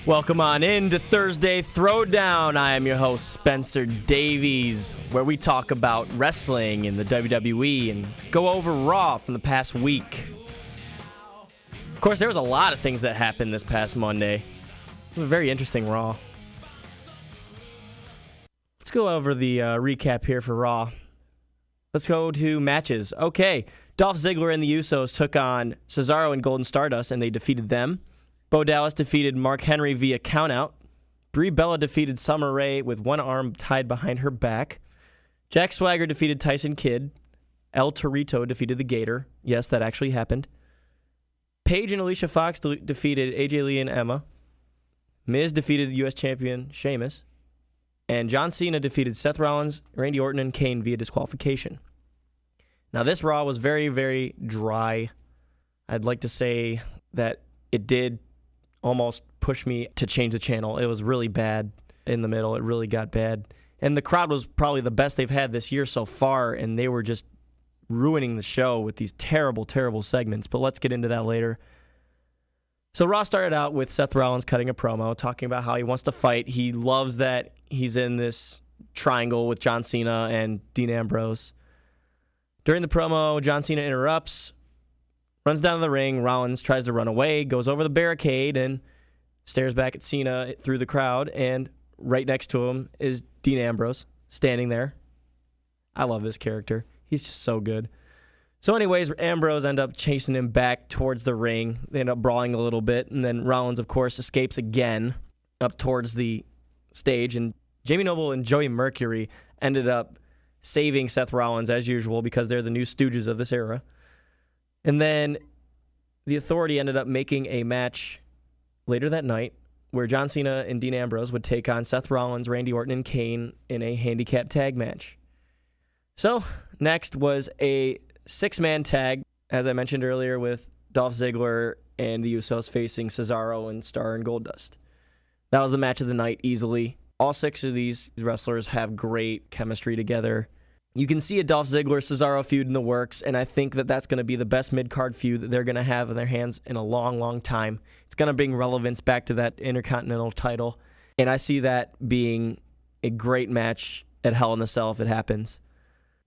Welcome on in to Thursday Throwdown. I am your host, Spencer Davies, where we talk about wrestling in the WWE and go over Raw from the past week. Of course, there was a lot of things that happened this past Monday. It was a very interesting Raw. Let's go over the recap here for Raw. Let's go to matches. Okay, Dolph Ziggler and the Usos took on Cesaro and Golden Stardust, and they defeated them. Bo Dallas defeated Mark Henry via countout. Brie Bella defeated Summer Rae with one arm tied behind her back. Jack Swagger defeated Tyson Kidd. El Torito defeated the Gator. Yes, that actually happened. Paige and Alicia Fox defeated AJ Lee and Emma. Miz defeated U.S. champion Sheamus. And John Cena defeated Seth Rollins, Randy Orton, and Kane via disqualification. Now, this Raw was very, very dry. I'd like to say that it did almost push me to change the channel. It was really bad in the middle. It really got bad. And the crowd was probably the best they've had this year so far, and they were just ruining the show with these terrible, terrible segments. But let's get into that later. So Raw started out with Seth Rollins cutting a promo, talking about how he wants to fight. He loves that he's in this triangle with John Cena and Dean Ambrose. During the promo, John Cena interrupts, runs down to the ring. Rollins tries to run away, goes over the barricade, and stares back at Cena through the crowd. And right next to him is Dean Ambrose, standing there. I love this character. He's just so good. So anyways, Ambrose end up chasing him back towards the ring. They end up brawling a little bit, and then Rollins, of course, escapes again up towards the stage. And Jamie Noble and Joey Mercury ended up saving Seth Rollins, as usual, because they're the new stooges of this era. And then the Authority ended up making a match later that night where John Cena and Dean Ambrose would take on Seth Rollins, Randy Orton, and Kane in a handicap tag match. So next was a six-man tag, as I mentioned earlier, with Dolph Ziggler and the Usos facing Cesaro and Starr and Goldust. That was the match of the night easily. All six of these wrestlers have great chemistry together. You can see a Dolph Ziggler-Cesaro feud in the works, and I think that that's going to be the best mid-card feud that they're going to have in their hands in a long, long time. It's going to bring relevance back to that Intercontinental title, and I see that being a great match at Hell in a Cell if it happens.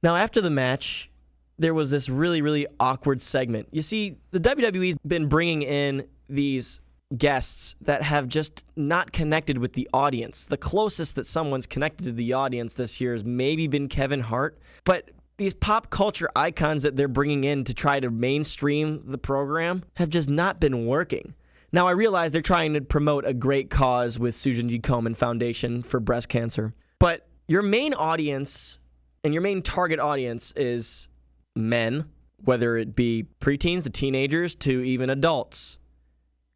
Now, after the match, there was this really, really awkward segment. You see, the WWE's been bringing in these guests that have just not connected with the audience. The closest that someone's connected to the audience this year has maybe been Kevin Hart, but these pop culture icons that they're bringing in to try to mainstream the program have just not been working. Now, I realize they're trying to promote a great cause with Susan G. Komen Foundation for breast cancer, but your main audience and your main target audience is men, whether it be preteens to teenagers to even adults.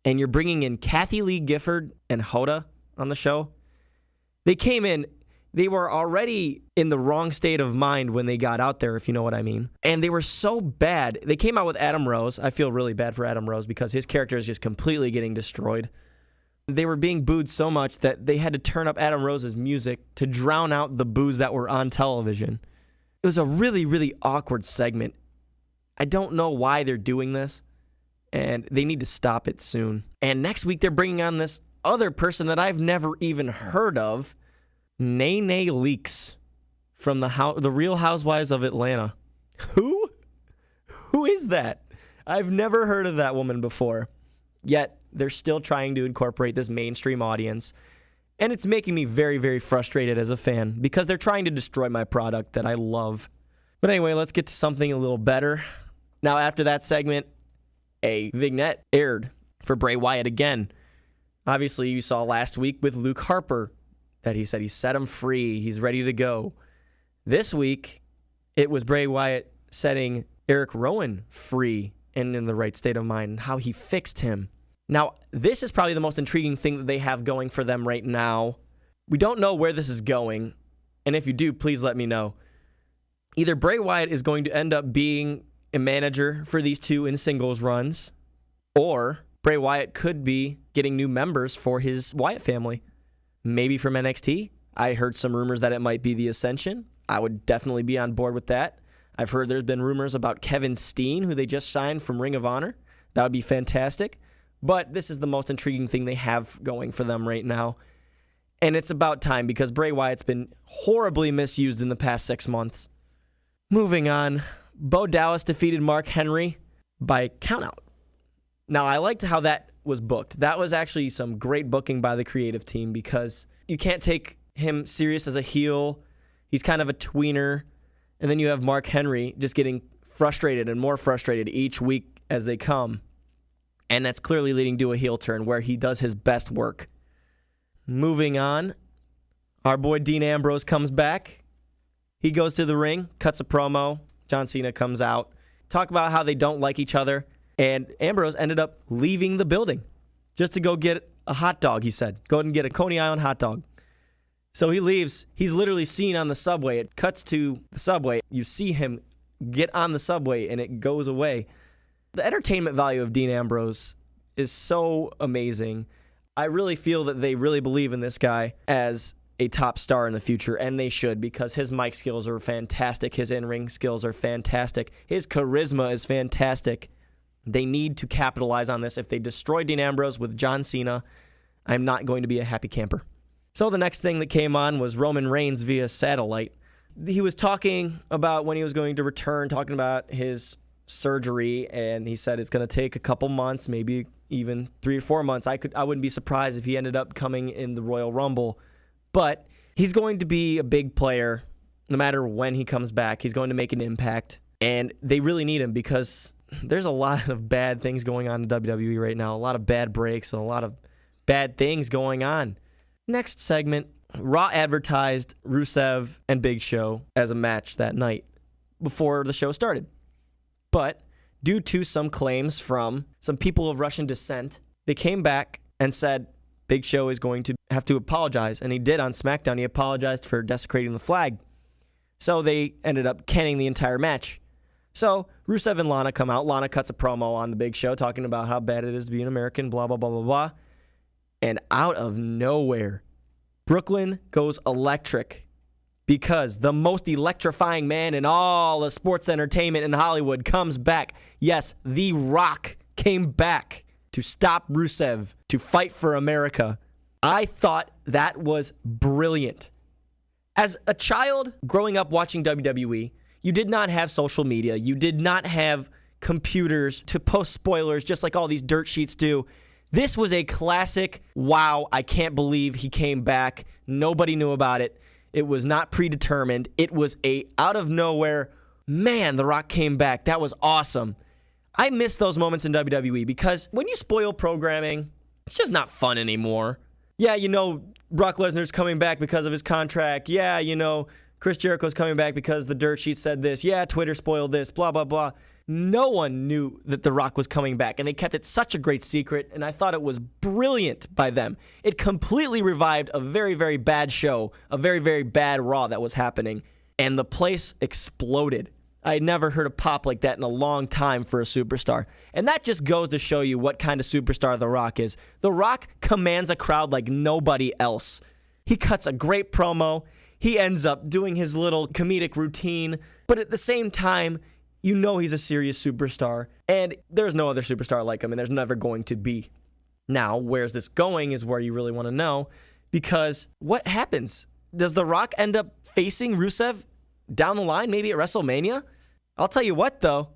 And you're bringing in Kathy Lee Gifford and Hoda on the show. They came in, they were already in the wrong state of mind when they got out there, if you know what I mean. And they were so bad. They came out with Adam Rose. I feel really bad for Adam Rose because his character is just completely getting destroyed. They were being booed so much that they had to turn up Adam Rose's music to drown out the boos that were on television. It was a really, really awkward segment. I don't know why they're doing this. And they need to stop it soon. And next week, they're bringing on this other person that I've never even heard of, Nene Leakes, from the Real Housewives of Atlanta. Who? Who is that? I've never heard of that woman before. Yet, they're still trying to incorporate this mainstream audience. And it's making me very, very frustrated as a fan because they're trying to destroy my product that I love. But anyway, let's get to something a little better. Now, after that segment, a vignette aired for Bray Wyatt again. Obviously, you saw last week with Luke Harper that he said he set him free. He's ready to go. This week, it was Bray Wyatt setting Eric Rowan free and in the right state of mind, how he fixed him. Now, this is probably the most intriguing thing that they have going for them right now. We don't know where this is going, and if you do, please let me know. Either Bray Wyatt is going to end up being a manager for these two in singles runs, or Bray Wyatt could be getting new members for his Wyatt family. Maybe from NXT. I heard some rumors that it might be the Ascension. I would definitely be on board with that. I've heard there's been rumors about Kevin Steen, who they just signed from Ring of Honor. That would be fantastic. But this is the most intriguing thing they have going for them right now. And it's about time because Bray Wyatt's been horribly misused in the past 6 months. Moving on, Bo Dallas defeated Mark Henry by countout. Now, I liked how that was booked. That was actually some great booking by the creative team because you can't take him serious as a heel. He's kind of a tweener. And then you have Mark Henry just getting frustrated and more frustrated each week as they come. And that's clearly leading to a heel turn where he does his best work. Moving on, our boy Dean Ambrose comes back. He goes to the ring, cuts a promo. John Cena comes out. Talk about how they don't like each other. And Ambrose ended up leaving the building just to go get a hot dog, he said. Go ahead and get a Coney Island hot dog. So he leaves. He's literally seen on the subway. It cuts to the subway. You see him get on the subway, and it goes away. The entertainment value of Dean Ambrose is so amazing. I really feel that they really believe in this guy as a top star in the future, and they should because his mic skills are fantastic. His in-ring skills are fantastic. His charisma is fantastic. They need to capitalize on this. If they destroy Dean Ambrose with John Cena, I'm not going to be a happy camper. So the next thing that came on was Roman Reigns via satellite. He was talking about when he was going to return, talking about his surgery, and he said it's going to take a couple months, maybe even 3 or 4 months. I wouldn't be surprised if he ended up coming in the Royal Rumble, but he's going to be a big player no matter when he comes back. He's going to make an impact, and they really need him because there's a lot of bad things going on in WWE right now, a lot of bad breaks and a lot of bad things going on. Next segment, Raw advertised Rusev and Big Show as a match that night before the show started. But due to some claims from some people of Russian descent, they came back and said Big Show is going to have to apologize. And he did on SmackDown. He apologized for desecrating the flag. So they ended up canning the entire match. So Rusev and Lana come out. Lana cuts a promo on the Big Show talking about how bad it is to be an American, blah, blah, blah, blah, blah. And out of nowhere, Brooklyn goes electric because the most electrifying man in all of sports entertainment in Hollywood comes back. Yes, The Rock came back to stop Rusev, to fight for America. I thought that was brilliant. As a child growing up watching WWE, you did not have social media. You did not have computers to post spoilers just like all these dirt sheets do. This was a classic, wow, I can't believe he came back. Nobody knew about it. It was not predetermined. It was a out of nowhere, man, The Rock came back. That was awesome. I miss those moments in WWE because when you spoil programming, it's just not fun anymore. Yeah, Brock Lesnar's coming back because of his contract. Yeah, Chris Jericho's coming back because the dirt sheet said this. Yeah, Twitter spoiled this, blah, blah, blah. No one knew that The Rock was coming back, and they kept it such a great secret, and I thought it was brilliant by them. It completely revived a very, very bad show, a very, very bad Raw that was happening, and the place exploded. I had never heard a pop like that in a long time for a superstar, and that just goes to show you what kind of superstar The Rock is. The Rock commands a crowd like nobody else. He cuts a great promo. He ends up doing his little comedic routine, but at the same time, he's a serious superstar, and there's no other superstar like him, and there's never going to be. Now, where's this going is where you really want to know, because what happens? Does The Rock end up facing Rusev down the line, maybe at WrestleMania? I'll tell you what, though.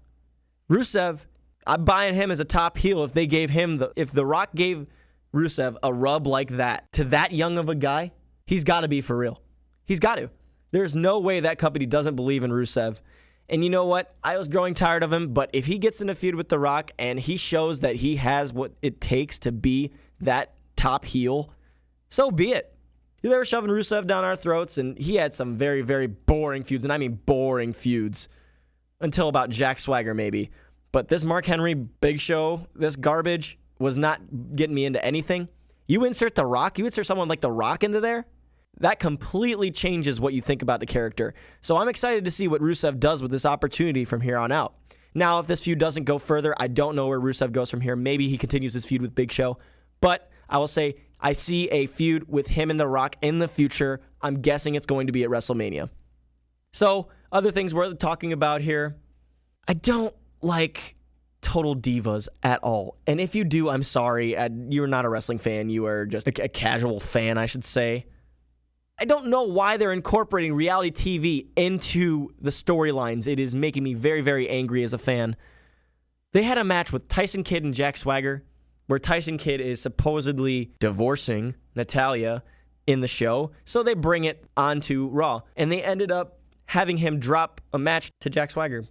Rusev, I'm buying him as a top heel if if The Rock gave Rusev a rub like that to that young of a guy, he's got to be for real. He's got to. There's no way that company doesn't believe in Rusev. And you know what? I was growing tired of him, but if he gets in a feud with The Rock and he shows that he has what it takes to be that top heel, so be it. They were shoving Rusev down our throats, and he had some very, very boring feuds, and I mean boring feuds, until about Jack Swagger maybe. But this Mark Henry Big Show, this garbage, was not getting me into anything. You insert The Rock, you insert someone like The Rock into there, that completely changes what you think about the character. So I'm excited to see what Rusev does with this opportunity from here on out. Now, if this feud doesn't go further, I don't know where Rusev goes from here. Maybe he continues his feud with Big Show. But I will say I see a feud with him and The Rock in the future. I'm guessing it's going to be at WrestleMania. So, other things we're talking about here. I don't like total divas at all. And if you do, I'm sorry. You're not a wrestling fan. You are just a casual fan, I should say. I don't know why they're incorporating reality TV into the storylines. It is making me very, very angry as a fan. They had a match with Tyson Kidd and Jack Swagger, where Tyson Kidd is supposedly divorcing Natalya in the show, so they bring it onto Raw, and they ended up having him drop a match to Jack Swagger.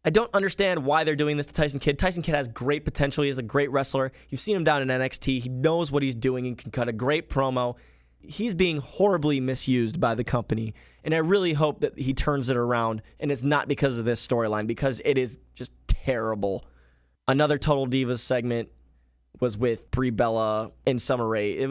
I don't understand why they're doing this to Tyson Kidd. Tyson Kidd has great potential. He is a great wrestler. You've seen him down in NXT. He knows what he's doing and can cut a great promo. He's being horribly misused by the company, and I really hope that he turns it around, and it's not because of this storyline, because it is just terrible. Another Total Divas segment was with Brie Bella and Summer Rae.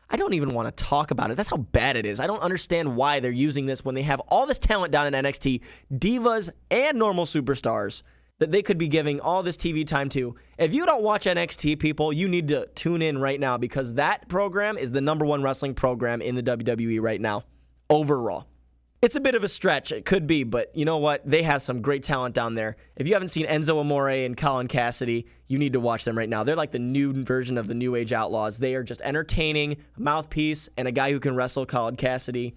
I don't even want to talk about it. That's how bad it is. I don't understand why they're using this when they have all this talent down in NXT, divas and normal superstars, that they could be giving all this TV time to. If you don't watch NXT, people, you need to tune in right now, because that program is the #1 wrestling program in the WWE right now, over Raw. It's a bit of a stretch. It could be, but you know what? They have some great talent down there. If you haven't seen Enzo Amore and Colin Cassidy, you need to watch them right now. They're like the new version of the New Age Outlaws. They are just entertaining, a mouthpiece, and a guy who can wrestle, Colin Cassidy.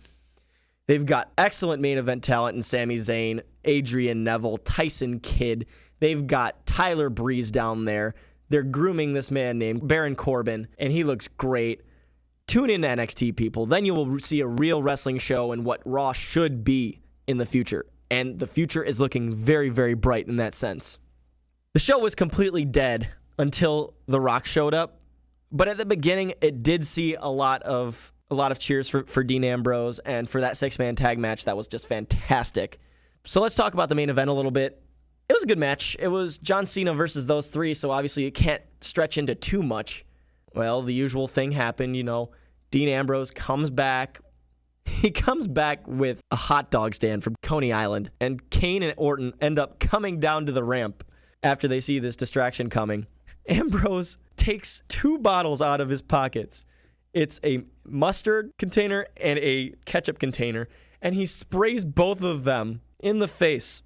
They've got excellent main event talent in Sami Zayn, Adrian Neville, Tyson Kidd. They've got Tyler Breeze down there. They're grooming this man named Baron Corbin, and he looks great. Tune in to NXT, people. Then you will see a real wrestling show and what Raw should be in the future. And the future is looking very, very bright in that sense. The show was completely dead until The Rock showed up. But at the beginning, it did see a lot of cheers for Dean Ambrose, and for that 6-man tag match, that was just fantastic. So let's talk about the main event a little bit. It was a good match. It was John Cena versus those three, so obviously you can't stretch into too much. Well, the usual thing happened, Dean Ambrose comes back. He comes back with a hot dog stand from Coney Island, and Kane and Orton end up coming down to the ramp after they see this distraction coming. Ambrose takes 2 bottles out of his pockets. It's a mustard container and a ketchup container, and he sprays both of them in the face.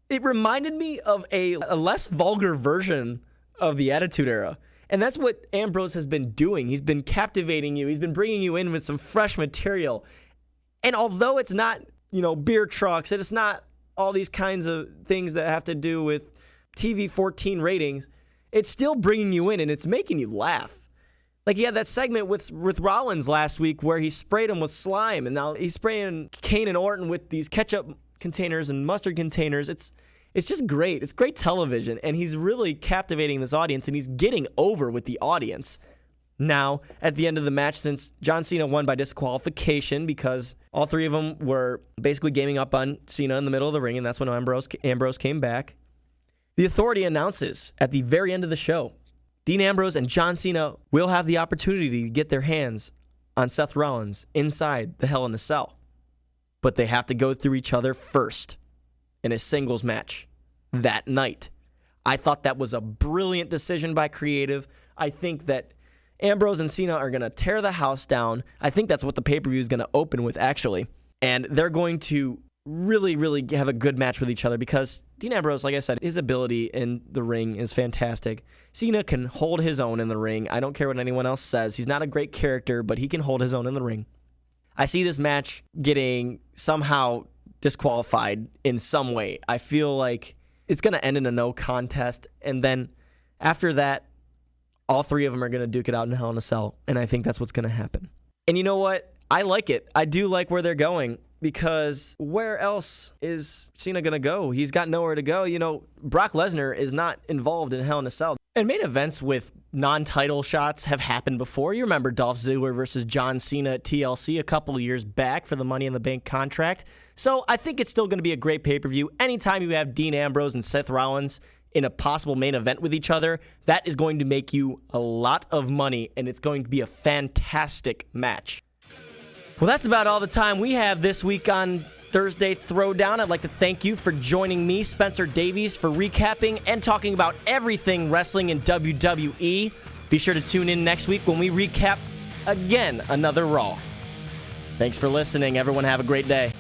It reminded me of a less vulgar version of the Attitude Era. And that's what Ambrose has been doing. He's been captivating you. He's been bringing you in with some fresh material. And although it's not, beer trucks, and it's not all these kinds of things that have to do with TV 14 ratings, it's still bringing you in, and it's making you laugh. Like he had that segment with Rollins last week where he sprayed him with slime, and now he's spraying Kane and Orton with these ketchup containers and mustard containers. It's just great. It's great television, and he's really captivating this audience, and he's getting over with the audience. Now, at the end of the match, since John Cena won by disqualification because all 3 of them were basically gaming up on Cena in the middle of the ring, and that's when Ambrose came back, the Authority announces at the very end of the show, Dean Ambrose and John Cena will have the opportunity to get their hands on Seth Rollins inside the Hell in a Cell. But they have to go through each other first in a singles match that night. I thought that was a brilliant decision by creative. I think that Ambrose and Cena are going to tear the house down. I think that's what the pay-per-view is going to open with, actually. And they're going to really, really have a good match with each other because Dean Ambrose, like I said, his ability in the ring is fantastic. Cena can hold his own in the ring. I don't care what anyone else says. He's not a great character, but he can hold his own in the ring. I see this match getting somehow disqualified in some way. I feel like it's going to end in a no contest, and then after that, all 3 of them are going to duke it out in Hell in a Cell, and I think that's what's going to happen. And you know what? I like it. I do like where they're going, because where else is Cena going to go? He's got nowhere to go. Brock Lesnar is not involved in Hell in a Cell. And main events with non-title shots have happened before. You remember Dolph Ziggler versus John Cena at TLC a couple years back for the Money in the Bank contract. So I think it's still going to be a great pay-per-view. Anytime you have Dean Ambrose and Seth Rollins in a possible main event with each other, that is going to make you a lot of money, and it's going to be a fantastic match. Well, that's about all the time we have this week on Thursday Throwdown. I'd like to thank you for joining me, Spencer Davies, for recapping and talking about everything wrestling in WWE. Be sure to tune in next week when we recap again another Raw. Thanks for listening. Everyone have a great day.